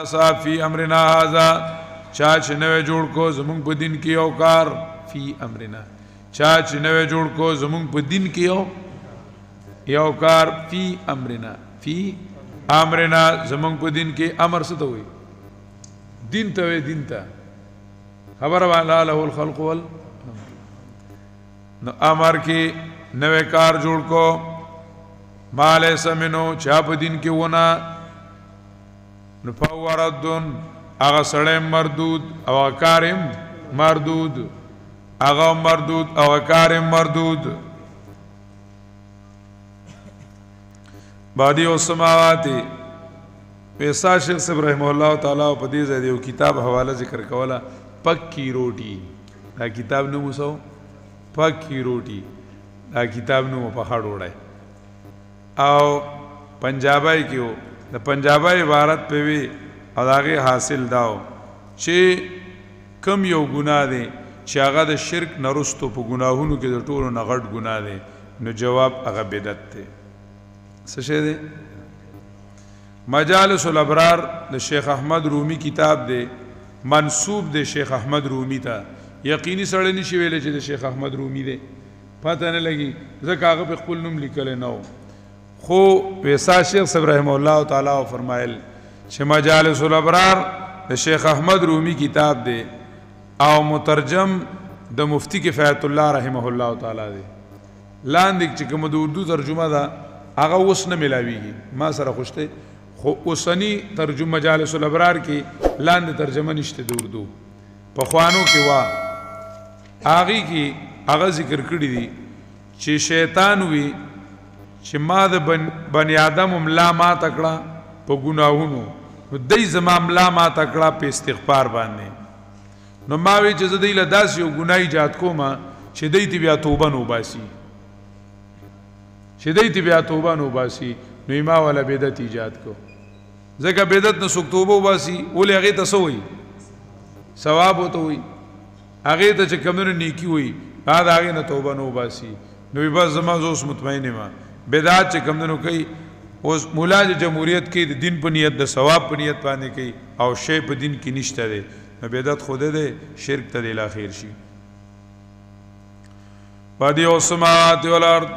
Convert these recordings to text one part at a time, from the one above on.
صاحب فی امرنا هذا چا چې نوې جوړ کو زمونږ په دین کې یو کار فی امرنا چا چې نوې جوړ کو زمونږ په دین کې یو کار فی امرنا زمونږ په دین کې امر څه ته وایي دین ته وایي دین ته خبره والا له الخلق وال نو امر کې نوې کار جوړ کو مال سمنو چا په دین کې ونه نو فوردن اغا سڑے مردود او کارم مردود اغا مردود او کارم مردود بعدی و سماواتی پیسا شیخ صاحب رحمہ اللہ تعالی و پدیز ہے دیو کتاب حوالہ ذکر کولا پکی روٹی دا کتاب نمو سو پکی روٹی دا کتاب نمو پخڑ اوڑای او پنجابائی کیو د پنجابی عبارت په وی اداغه حاصل داو چې کم یو ګناه دی چې هغه د شرک نرستو په ګناهونو کې د ټولو نه غټ ګناه دی نو جواب هغه بدعت دی څه شی دی مجالس الابرار د شیخ احمد رومی کتاب دی منسوب دی شیخ احمد رومی ته یقیني سره نشي ویل چې د شیخ احمد رومی دی پته نه لګي ځکه هغه په خپل نوم لیکل نه و خو ویسا شیخ صاحب رحمه الله تعالی فرمایل چې مجالس الابرار د شیخ احمد رومی کتاب دی او مترجم د مفتی کفایت الله رحمه الله تعالی دی لاندې چې کوم د اردو ترجمه ده هغه اوس نه ملاویږي ما سره خوشته خو اوسنی ترجمه مجالس الابرار کې لاندې ترجمه نشته د اردو په خوانو کې وا هغه کې هغه ذکر کړی دی چې شیطان وی چې ما د بنی آدم ملا ما تکړه په ګناهونو نو دای زما ملا ما تکړه په استغفار باندې نو ما وی چې زه دای له داس یو ګناه ایجاد کوم چې دای تی بیا توبه نو باسي نو ما ولا بدعت ایجاد کو ځکه بدعت نه سوک توبه وباسي ولې هغه ته سوې ثواب وته وي هغه ته چې کمنو نیکی وي بعد هغه نه توبه نو باسي نو بس زما اوس مطمئن ما بدعت چې کمندونو کوي اوس مولا جمهوریت کې د دین په نیت د ثواب په نیت باندې کوي او شی په دین کې نشته دی نو بدعت خوده دی شرک ته د اخر شي بادی او سماوات والارض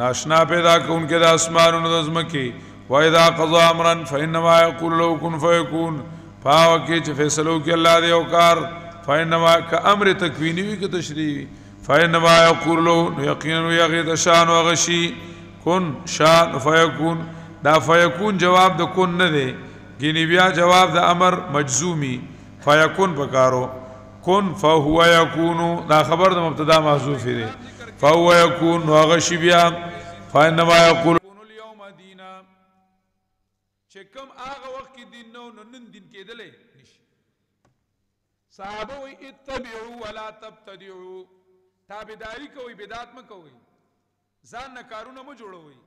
ناشنا پیدا کونکي د اسمانونو د ازمکي و اذا قضى امرا فانما يقول له كن فيكون فاوکه چې فیصلو کې الله دی او کار فانما کامر تکوینی وی کې تشریعی فانما يقول له یقینا یغید شان وغشی کن شان فیکون دا فیکون جواب د کن نه دی گینی بیا جواب د امر مجزومی فیکون پکارو کن فهو یکون دا خبر د مبتدا محذوف دی فهو یکون وغشی بیا فانما یقول اليوم دینا چې کوم هغه وخت کې دین نو نن دین کېدلې نشي صحابه وی اتبعوا ولا تبتدعوا تابعداري کوي بدعت م کوي ځان نه کارونه مو جوړوي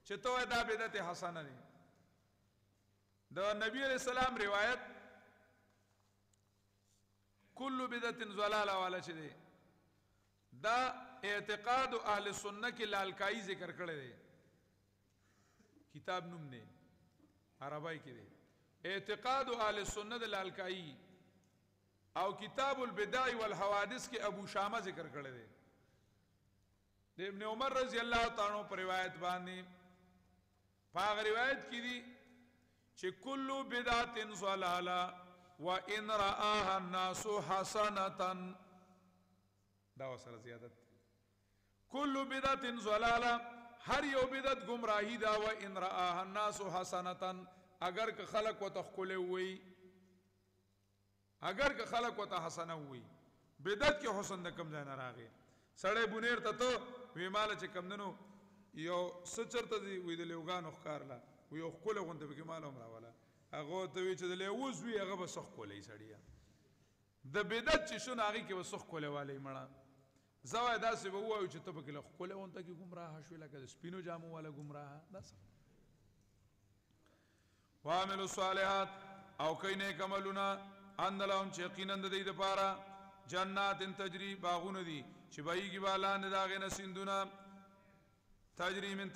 چې تو دا بدعت حسنه دي د نبی علیہ السلام روایت کل بدعت ضلاله والا چې دی دا اعتقاد اهل سنت کې لالکائی ذکر کړی دی کتاب نوم نه عربی کې دی اعتقاد اهل سنت لالکائی او کتاب البدع والحوادث کې ابو شامه ذکر کړی دی ابن عمر رضی اللہ تعالی عنہ پر روایت باندې پاغ روایت کی دی چې کل بدعت ضلاله وان راها الناس حسنه دا وسره زیادت کل بدعت ضلاله هر یو بدعت گمراهی دا وان راها الناس حسنه اگر که خلق وتخکل وی اگر که خلق وت حسنه وی بدعت کې حسن د کم ځای نه راغی سړی بونیر ته ته وی مال چې کمندنو یو سچرته دی وی د لوګانو ښکارلا وی یو خپل غونډه به کې مال عمره والا هغه ته وی چې د لوز وی هغه به سخ کولې سړیا د بدعت چې شون هغه کې وسخ کولې والی مړه زوای داسې به وایو چې ته به کې خپل غونډه کې گمراه شو لکه د سپینو جامو والا گمراه داس وعمل الصالحات او کینه کملنا ان لهم چې یقینا د دې لپاره جنات تجری باغون دی چې بایږي بالا نه داغه نسیندونه تجری من